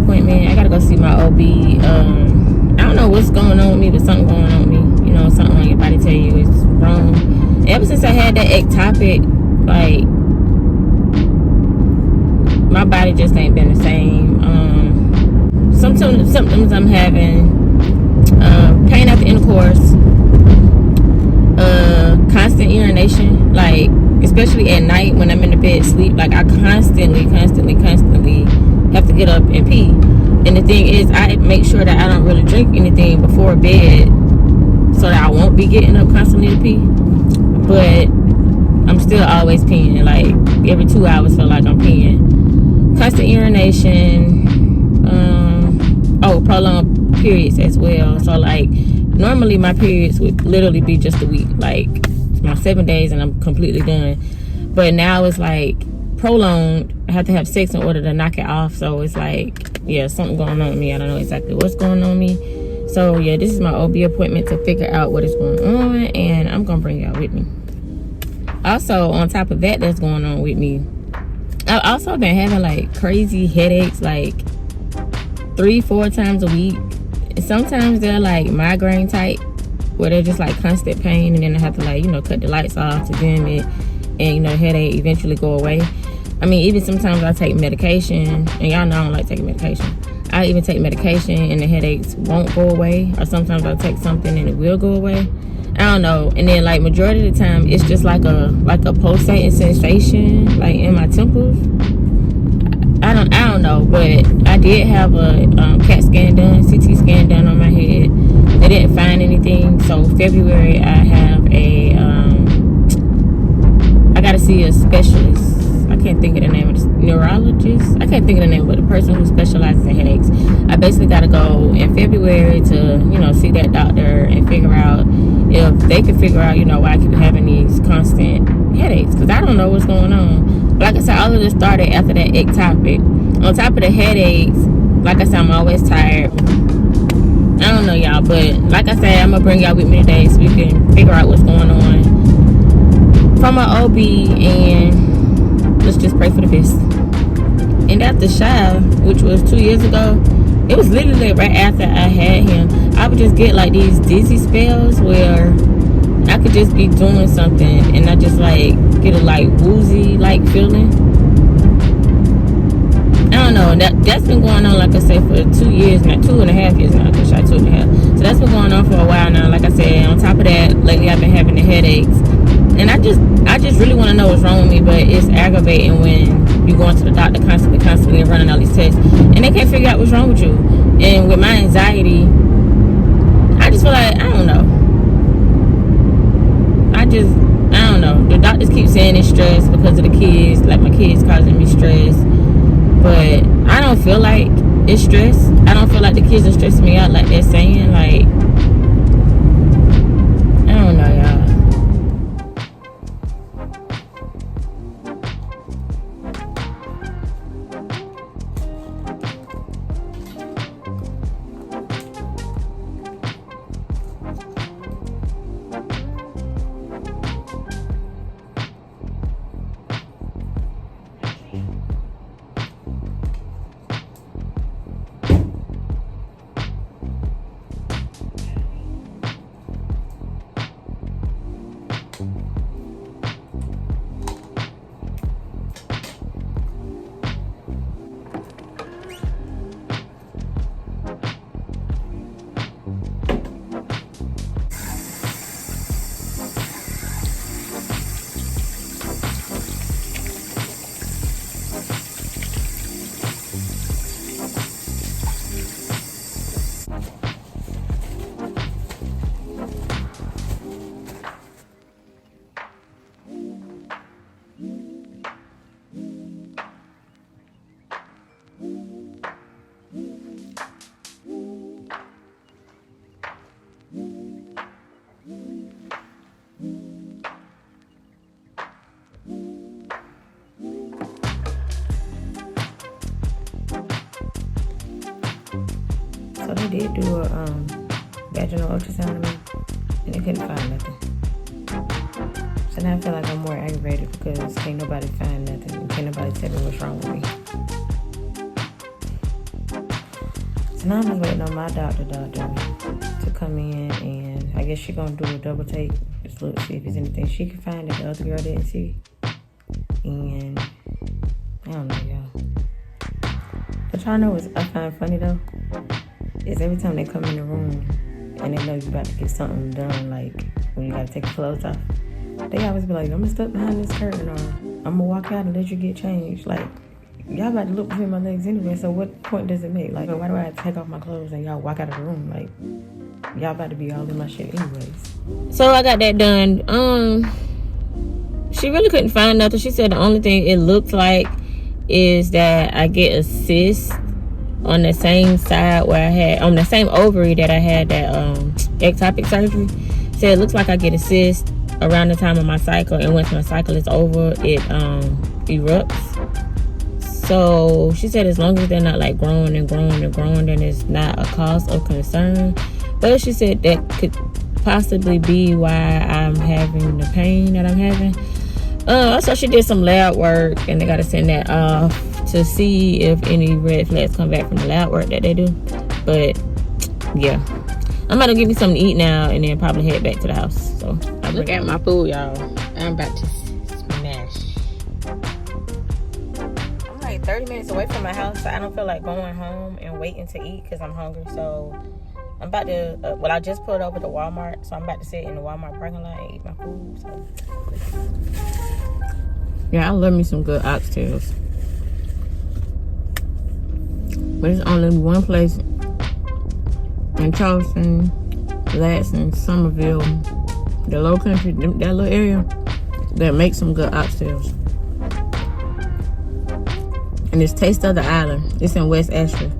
appointment. I gotta go see my OB. I don't know what's going on with me, but something going on with me. You know, something on your body tell you it's wrong. Ever since I had that ectopic, like, my body just ain't been the same. Some symptoms I'm having, pain after intercourse, constant urination, like, especially at night when I'm in the bed sleep, like, I constantly have to get up and pee. And the thing is, I make sure that I don't really drink anything before bed so that I won't be getting up constantly to pee. But I'm still always peeing. Like, every 2 hours feel like I'm peeing. Constant urination. Prolonged periods as well. So, like, normally my periods would literally be just a week. Like, my 7 days and I'm completely done. But now it's like prolonged. I have to have sex in order to knock it off. So it's like, yeah, something going on with me. I don't know exactly what's going on with me. So yeah, this is my OB appointment to figure out what is going on, and I'm gonna bring y'all with me. Also, on top of that, that's going on with me, I've also been having like crazy headaches, like 3-4 times a week. And sometimes they're like migraine type, where they're just like constant pain, and then I have to, like, you know, cut the lights off to dim it, and, you know, the headache eventually go away. I mean, even sometimes I take medication, and y'all know I don't like taking medication. I even take medication and the headaches won't go away, or sometimes I'll take something and it will go away. I don't know. And then, like, majority of the time it's just like a pulsating sensation, like, in my temples. I don't know, but I did have a CAT scan done, CT scan done on my head. They didn't find anything. So February I have I gotta see a specialist. I can't think of the name of the neurologist. I can't think of the name, but the person who specializes in headaches. I basically gotta go in February to, you know, see that doctor and figure out if they can figure out, you know, why I keep having these constant headaches, because I don't know what's going on. But like I said, all of this started after that ectopic. On top of the headaches, like I said, I'm always tired. I don't know, y'all, but like I said, I'm gonna bring y'all with me today so we can figure out what's going on from my OB, and let's just pray for the best. And after Shy, which was 2 years ago, it was literally right after I had him, I would just get like these dizzy spells where I could just be doing something and I just like get a like woozy like feeling. I don't know. That's been going on, like I said, for 2 years now, 2.5 years now. Cause I 2.5. So that's been going on for a while now. Like I said, on top of that, lately I've been having the headaches, and I just really want to know what's wrong with me. But it's aggravating when you going to the doctor constantly and running all these tests, and they can't figure out what's wrong with you. And with my anxiety, I just feel like, I don't know. I don't know. The doctors keep saying it's stress because of the kids, like my kids causing me stress. But I don't feel like it's stress. I don't feel like the kids are stressing me out like they're saying. Like, I don't know, y'all. So they did do a vaginal ultrasound on me, and they couldn't find nothing. So now I feel like I'm more aggravated because can't nobody find nothing, and can't nobody tell me what's wrong with me. So now I'm just waiting on my doctor to come in, and I guess she gonna do a double take. Just look, see if there's anything she can find that the other girl didn't see. And I don't know, y'all. But y'all know what I find funny though? Is every time they come in the room and they know you about to get something done, like when you gotta take your clothes off, they always be like, I'm gonna step behind this curtain, or I'm gonna walk out and let you get changed. Like, y'all about to look between my legs anyway, so what point does it make? Like, why do I have to take off my clothes and y'all walk out of the room? Like, y'all about to be all in my shit anyways. So I got that done. She really couldn't find nothing. She said the only thing it looked like is that I get a cyst on the same side where I had, on the same ovary that I had that ectopic surgery. Said it looks like I get a cyst around the time of my cycle, and once my cycle is over, it erupts. So she said as long as they're not like growing and growing and growing, then it's not a cause of concern. But she said that could possibly be why I'm having the pain that I'm having. So she did some lab work, and they got to send that off to see if any red flags come back from the lab work that they do. But yeah, I'm about to give me something to eat now, and then probably head back to the house. So look at my food, y'all. I'm about to smash. I'm like 30 minutes away from my house, so I don't feel like going home and waiting to eat because I'm hungry. So I'm about to, I just pulled over to Walmart, so I'm about to sit in the Walmart parking lot and eat my food. So. Yeah, I love me some good oxtails. But it's only one place in Charleston, Lansing, Somerville, the Low Country, that little area, that makes some good oxtails. And it's Taste of the Island. It's in West Ashford.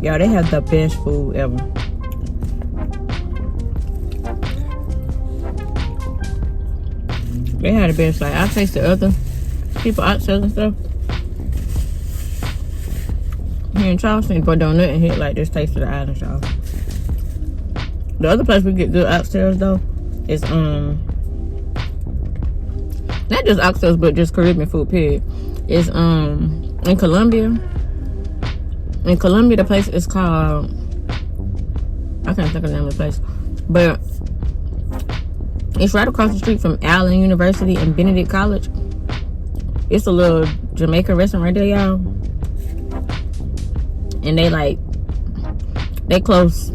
Y'all, they have the best food ever. They had the best. Like, I tasted other people oxtails and stuff here in Charleston, but don't nothing hit like this Taste of the Island, y'all. The other place we get good oxtails though is not just oxtails, but just Caribbean food period. Is in Colombia. In Colombia, the place is called, I can't think of the name of the place, but it's right across the street from Allen University and Benedict College. It's a little Jamaican restaurant right there, y'all. And they close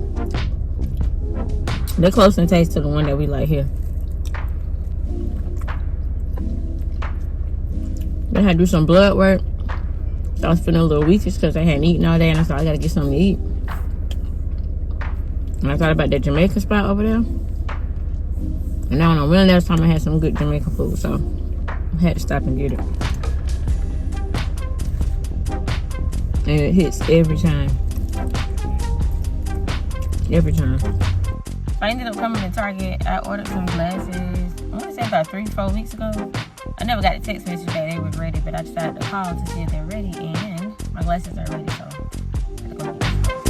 in taste to the one that we like here. They had to do some blood work. So I was feeling a little weakish because I hadn't eaten all day, and I thought I gotta get something to eat. And I thought about that Jamaican spot over there. And I don't know when the last time I had some good Jamaican food, so I had to stop and get it. And it hits every time. Every time. I ended up coming to Target. I ordered some glasses, I want to say about 3-4 weeks ago. I never got a text message that they were ready, but I decided to call to see if they're ready, and my glasses are ready, so I'm gonna go get them.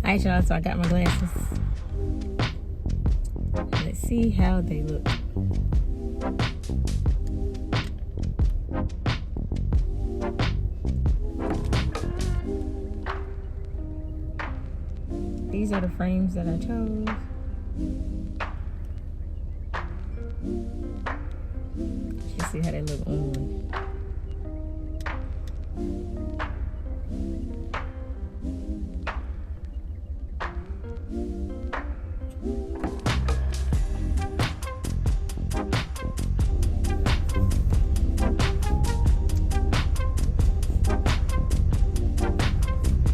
Alright, y'all, so I got my glasses. Let's see how they look. These are the frames that I chose. You see how they look on.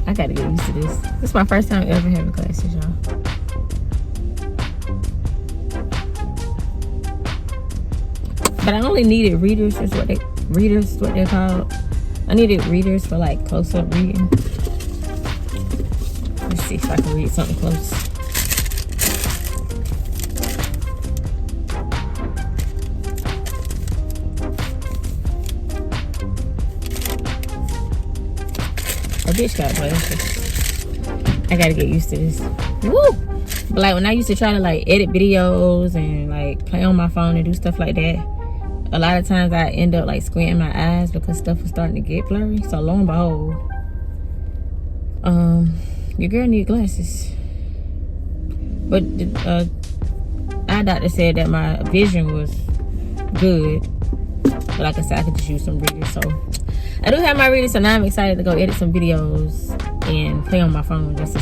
I gotta get used to this. This is my first time ever having glasses, y'all. But I only needed readers, is what they're called. I needed readers for like close-up reading. Let's see if I can read something close. A bitch got glasses. I gotta get used to this. Woo! But like when I used to try to like edit videos and like play on my phone and do stuff like that, a lot of times I end up like squinting my eyes because stuff was starting to get blurry. So lo and behold, your girl need glasses. But the eye doctor said that my vision was good. But like I said, I could just use some readers. So I do have my readers, so now I'm excited to go edit some videos and play on my phone just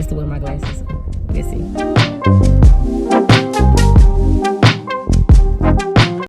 to wear my glasses. So let's see.